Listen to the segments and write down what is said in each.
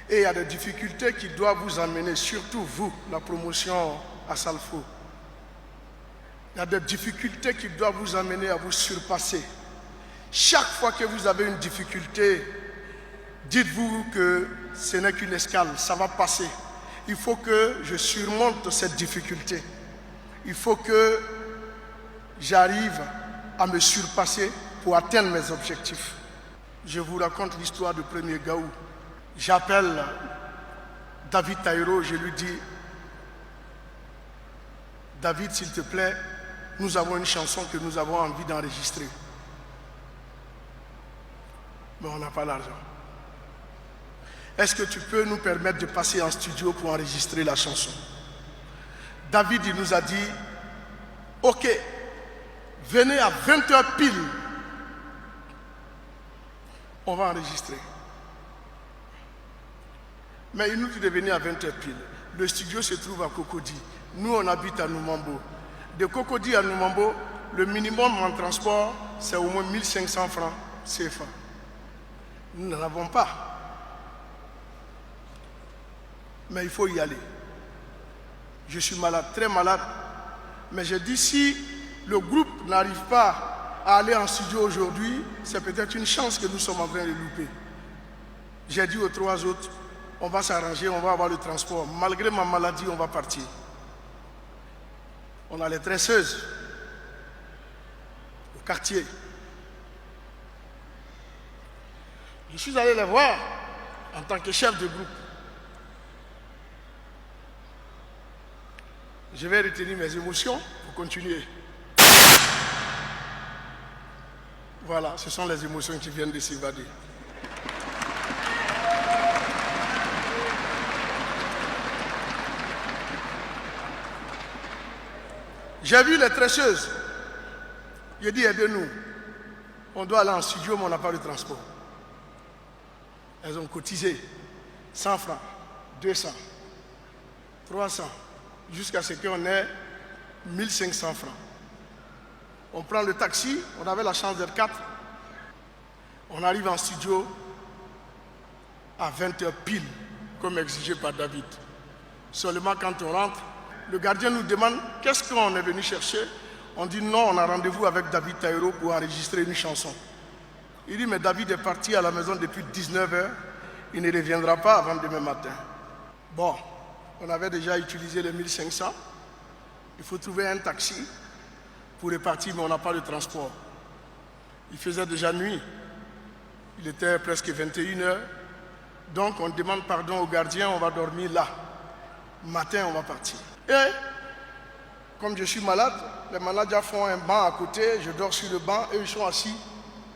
Et il y a des difficultés qui doivent vous amener, surtout vous, la promotion à Salfo. Il y a des difficultés qui doivent vous amener à vous surpasser. Chaque fois que vous avez une difficulté, dites-vous que ce n'est qu'une escale, ça va passer. Il faut que je surmonte cette difficulté. Il faut que j'arrive à me surpasser pour atteindre mes objectifs. Je vous raconte l'histoire du premier Gaou. J'appelle David Taïro, je lui dis, David, s'il te plaît, nous avons une chanson que nous avons envie d'enregistrer. Mais on n'a pas l'argent. Est-ce que tu peux nous permettre de passer en studio pour enregistrer la chanson? David, il nous a dit, ok, venez à 20h pile. On va enregistrer. Mais il nous dit de venir à 20h pile. Le studio se trouve à Cocody. Nous, on habite à Noumambo. De Cocody à Noumambo, le minimum en transport, c'est au moins 1500 francs CFA. Nous n'en avons pas. Mais il faut y aller. Je suis malade, très malade. Mais je dis, si le groupe n'arrive pas à aller en studio aujourd'hui, c'est peut-être une chance que nous sommes en train de louper. J'ai dit aux 3 autres, on va s'arranger, on va avoir le transport. Malgré ma maladie, on va partir. On a les tresseuses au quartier. Je suis allé les voir en tant que chef de groupe. Je vais retenir mes émotions pour continuer. Voilà, ce sont les émotions qui viennent de s'évader. J'ai vu les tresseuses. J'ai dit, aidez-nous. On doit aller en studio, mais on n'a pas de transport. Elles ont cotisé 100 francs, 200, 300, jusqu'à ce qu'on ait 1500 francs. On prend le taxi, on avait la chance d'être 4. On arrive en studio à 20h pile, comme exigé par David. Seulement quand on rentre, le gardien nous demande qu'est-ce qu'on est venu chercher. On dit non, on a rendez-vous avec David Taïro pour enregistrer une chanson. Il dit mais David est parti à la maison depuis 19h, il ne reviendra pas avant demain matin. Bon, on avait déjà utilisé les 1500. Il faut trouver un taxi pour repartir, mais on n'a pas de transport. Il faisait déjà nuit. Il était presque 21h. Donc on demande pardon au gardien, on va dormir là. Matin, on va partir. Et comme je suis malade, les managers font un banc à côté, je dors sur le banc, eux ils sont assis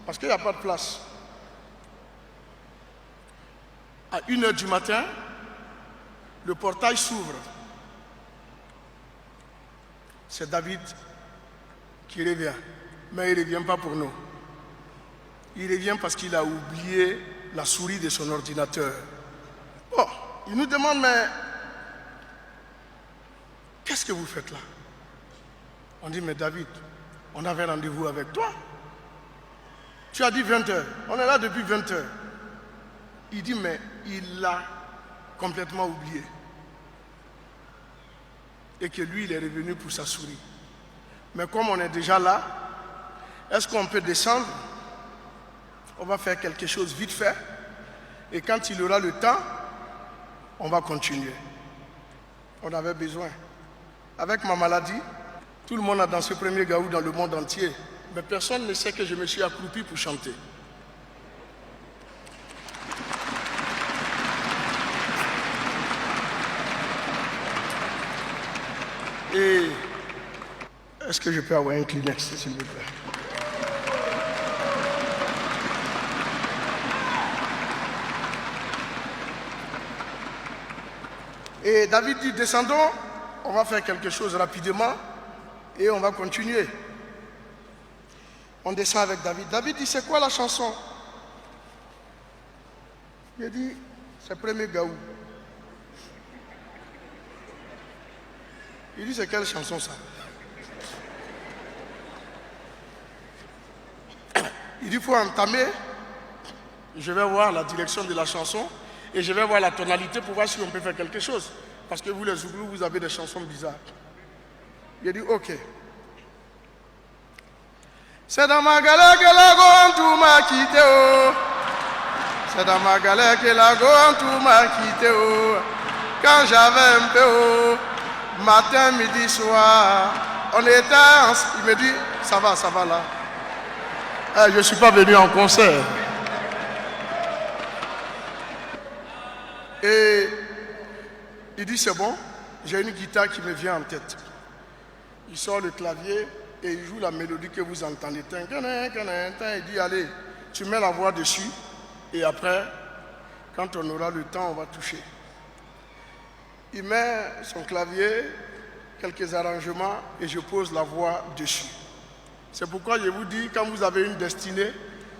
parce qu'il n'y a pas de place. À 1h du matin, le portail s'ouvre. C'est David qui revient. Mais il ne revient pas pour nous. Il revient parce qu'il a oublié la souris de son ordinateur. Bon, il nous demande, mais qu'est-ce que vous faites là? On dit, mais David, on avait rendez-vous avec toi. Tu as dit 20h. On est là depuis 20h. Il dit, mais il l'a complètement oublié. Et que lui, il est revenu pour sa souris. Mais comme on est déjà là, est-ce qu'on peut descendre? On va faire quelque chose vite fait. Et quand il aura le temps, on va continuer. On avait besoin. Avec ma maladie, tout le monde a dansé premier Gaou dans le monde entier. Mais personne ne sait que je me suis accroupi pour chanter. Et est-ce que je peux avoir un Kleenex, s'il vous plaît? Et David dit, descendons, on va faire quelque chose rapidement et on va continuer. On descend avec David. David dit, c'est quoi la chanson? Il dit, c'est premier Gaou. Il dit, c'est quelle chanson ça? Il dit, il faut entamer. Je vais voir la direction de la chanson. Et je vais voir la tonalité pour voir si on peut faire quelque chose. Parce que vous, les Zouglous, vous avez des chansons bizarres. J'ai dit, ok. C'est dans ma galère que la gomme tout m'a quitté. Oh. C'est dans ma galère que la gomme tout m'a quitté. Oh. Quand j'avais un peu, oh, matin, midi, soir, on était ensemble. Il me dit, ça va là. Je ne suis pas venu en concert. Et il dit, c'est bon, j'ai une guitare qui me vient en tête. Il sort le clavier et il joue la mélodie que vous entendez. Il dit, allez, tu mets la voix dessus et après, quand on aura le temps, on va toucher. Il met son clavier, quelques arrangements et je pose la voix dessus. C'est pourquoi je vous dis, quand vous avez une destinée,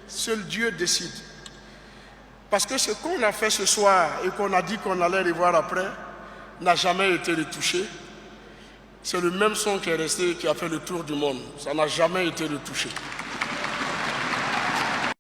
seul Dieu décide. Parce que ce qu'on a fait ce soir et qu'on a dit qu'on allait revoir après, n'a jamais été retouché. C'est le même son qui est resté, qui a fait le tour du monde. Ça n'a jamais été retouché.